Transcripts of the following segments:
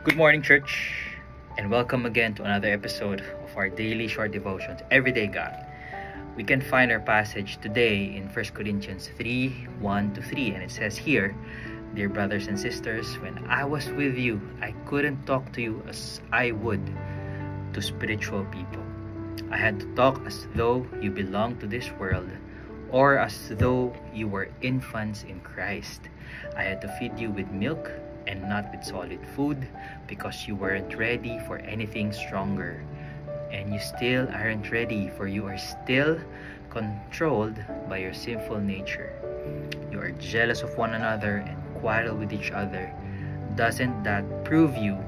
Good morning, church, and welcome again to another episode of our daily short devotions, Everyday God. We can find our passage today in 1 Corinthians 3:1-3, and it says here, "Dear brothers and sisters, when I was with you, I couldn't talk to you as I would to spiritual people. I had to talk as though you belonged to this world, or as though you were infants in Christ. I had to feed you with milk and not with solid food, because you weren't ready for anything stronger. And you still aren't ready, for you are still controlled by your sinful nature. You are jealous of one another and quarrel with each other. Doesn't that prove you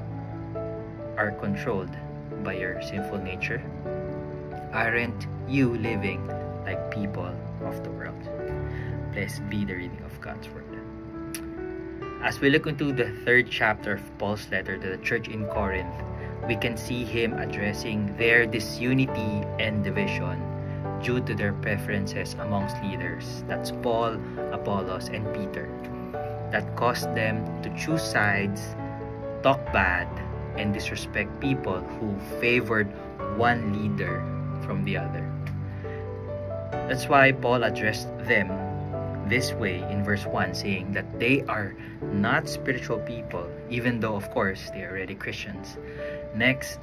are controlled by your sinful nature? Aren't you living like people of the world?" Blessed be the reading of God's Word. As we look into the third chapter of Paul's letter to the church in Corinth, we can see him addressing their disunity and division due to their preferences amongst leaders. That's Paul, Apollos, and Peter. That caused them to choose sides, talk bad, and disrespect people who favored one leader from the other. That's why Paul addressed them this way in verse 1, saying that they are not spiritual people, even though of course they are already Christians. Next,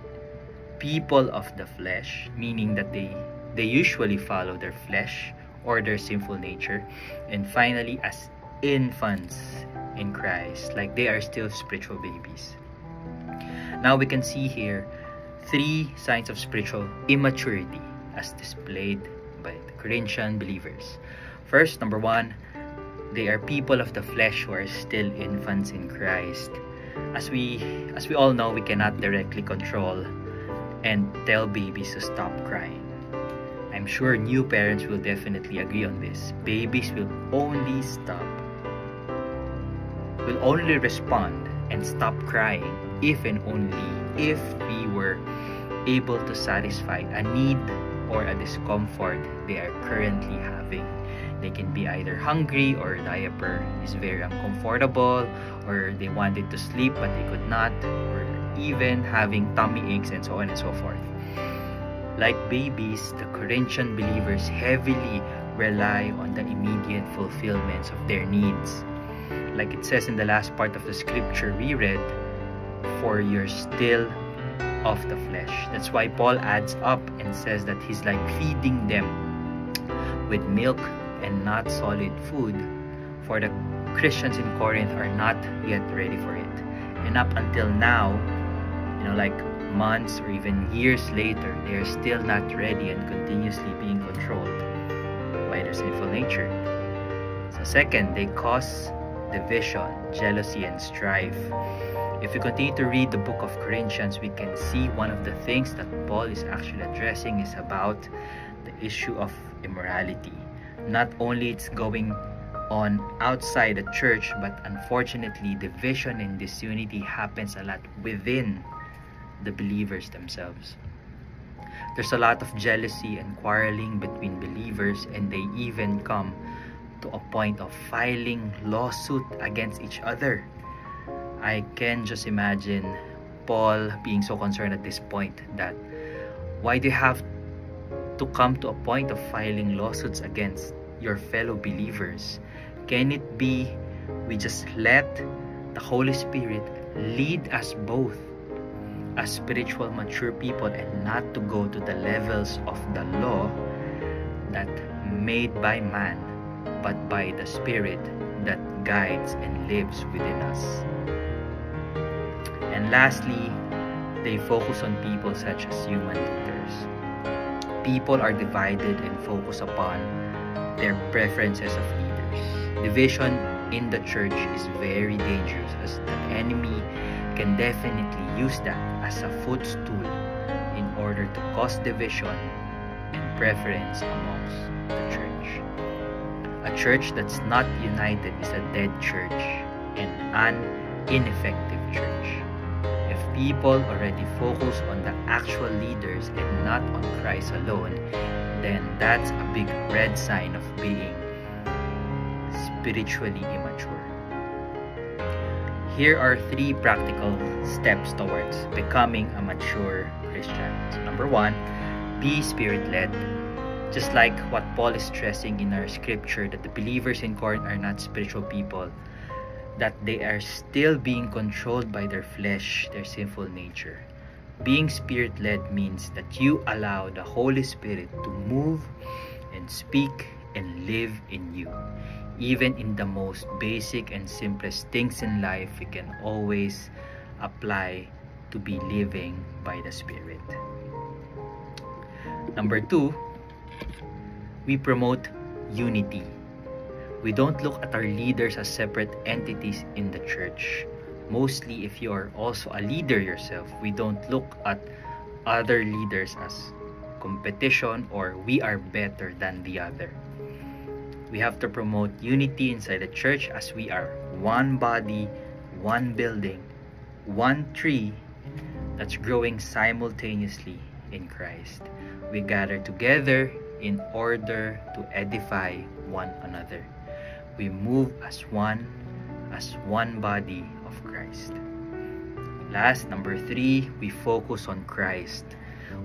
people of the flesh, meaning that they usually follow their flesh or their sinful nature. And finally, as infants in Christ, like they are still spiritual babies. Now we can see here three signs of spiritual immaturity as displayed by the Corinthian believers. First, number one, they are people of the flesh who are still infants in Christ. As we all know, we cannot directly control and tell babies to stop crying. I'm sure new parents will definitely agree on this. Babies will only respond and stop crying if and only if we were able to satisfy a need or a discomfort they are currently having. They can be either hungry, or diaper is very uncomfortable, or they wanted to sleep but they could not, or even having tummy aches and so on and so forth. Like babies, the Corinthian believers heavily rely on the immediate fulfillments of their needs. Like it says in the last part of the scripture we read, "For you're still of the flesh." That's why Paul adds up and says that he's like feeding them with milk and not solid food, for the Christians in Corinth are not yet ready for it. And up until now, like months or even years later, they are still not ready and continuously being controlled by their sinful nature. So second, they cause division, jealousy, and strife. If we continue to read the book of Corinthians, we can see one of the things that Paul is actually addressing is about the issue of immorality. Not only it's going on outside the church, but unfortunately division and disunity happens a lot within the believers themselves. There's a lot of jealousy and quarreling between believers, and they even come to a point of filing lawsuit against each other. I can just imagine Paul being so concerned at this point that why do you have to come to a point of filing lawsuits against your fellow believers? Can it be we just let the Holy Spirit lead us both as spiritual mature people, and not to go to the levels of the law that made by man, but by the Spirit that guides and lives within us? And lastly, they focus on people such as human leaders. People are divided and focus upon their preferences of leaders. Division in the church is very dangerous, as the enemy can definitely use that as a footstool in order to cause division and preference amongst the church. A church that's not united is a dead church and an ineffective church. If people already focus on the actual leaders and not on Christ alone, then that's a big red sign of being spiritually immature. here are 3 practical steps towards becoming a mature Christian. So number 1, be Spirit-led. Just like what Paul is stressing in our scripture, that the believers in Corinth are not spiritual people, that they are still being controlled by their flesh, their sinful nature. Being Spirit-led means that you allow the Holy Spirit to move and speak and live in you. Even in the most basic and simplest things in life, we can always apply to be living by the Spirit. Number 2, we promote unity. We don't look at our leaders as separate entities in the church. Mostly, if you are also a leader yourself, we don't look at other leaders as competition or we are better than the other. We have to promote unity inside the church as we are one body, one building, one tree that's growing simultaneously in Christ. We gather together in order to edify one another. We move as one body of Christ. Last, number 3, we focus on Christ.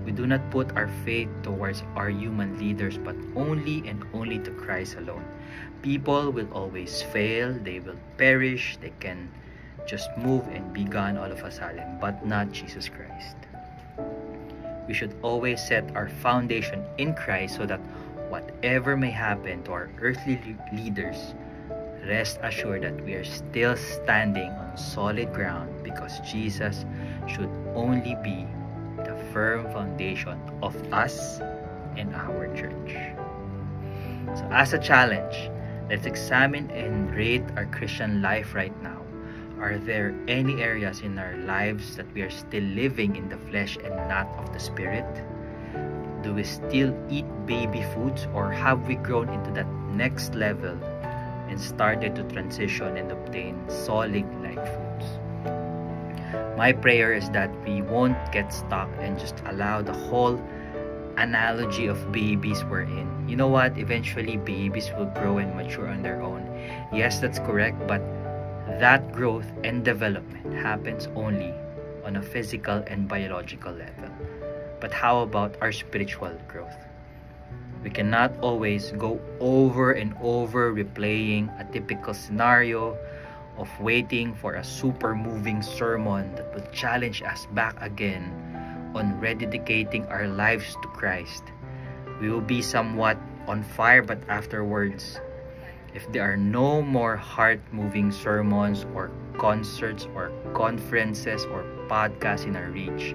We do not put our faith towards our human leaders, but only and only to Christ alone. People will always fail, they will perish, they can just move and be gone all of a sudden, but not Jesus Christ. We should always set our foundation in Christ so that whatever may happen to our earthly leaders, rest assured that we are still standing on solid ground, because Jesus should only be the firm foundation of us and our church. So as a challenge, let's examine and rate our Christian life right now. Are there any areas in our lives that we are still living in the flesh and not of the Spirit? Do we still eat baby foods, or have we grown into that next level and started to transition and obtain solid like foods? My prayer is that we won't get stuck and just allow the whole analogy of babies we're in. You know what? Eventually, babies will grow and mature on their own. Yes, that's correct, but that growth and development happens only on a physical and biological level. But how about our spiritual growth? We cannot always go over and over replaying a typical scenario of waiting for a super moving sermon that will challenge us back again on rededicating our lives to Christ. We will be somewhat on fire, but afterwards, if there are no more heart-moving sermons or concerts or conferences or podcasts in our reach,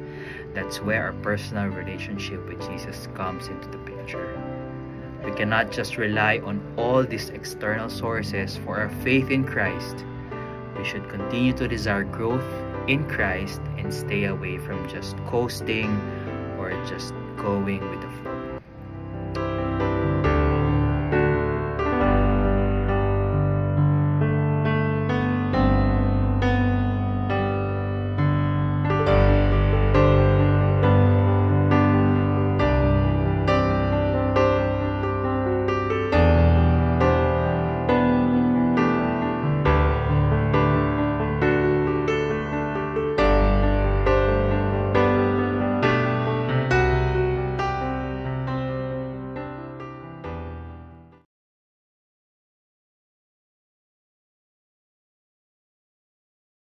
that's where our personal relationship with Jesus comes into the picture. We cannot just rely on all these external sources for our faith in Christ. We should continue to desire growth in Christ and stay away from just coasting or just going with the flow.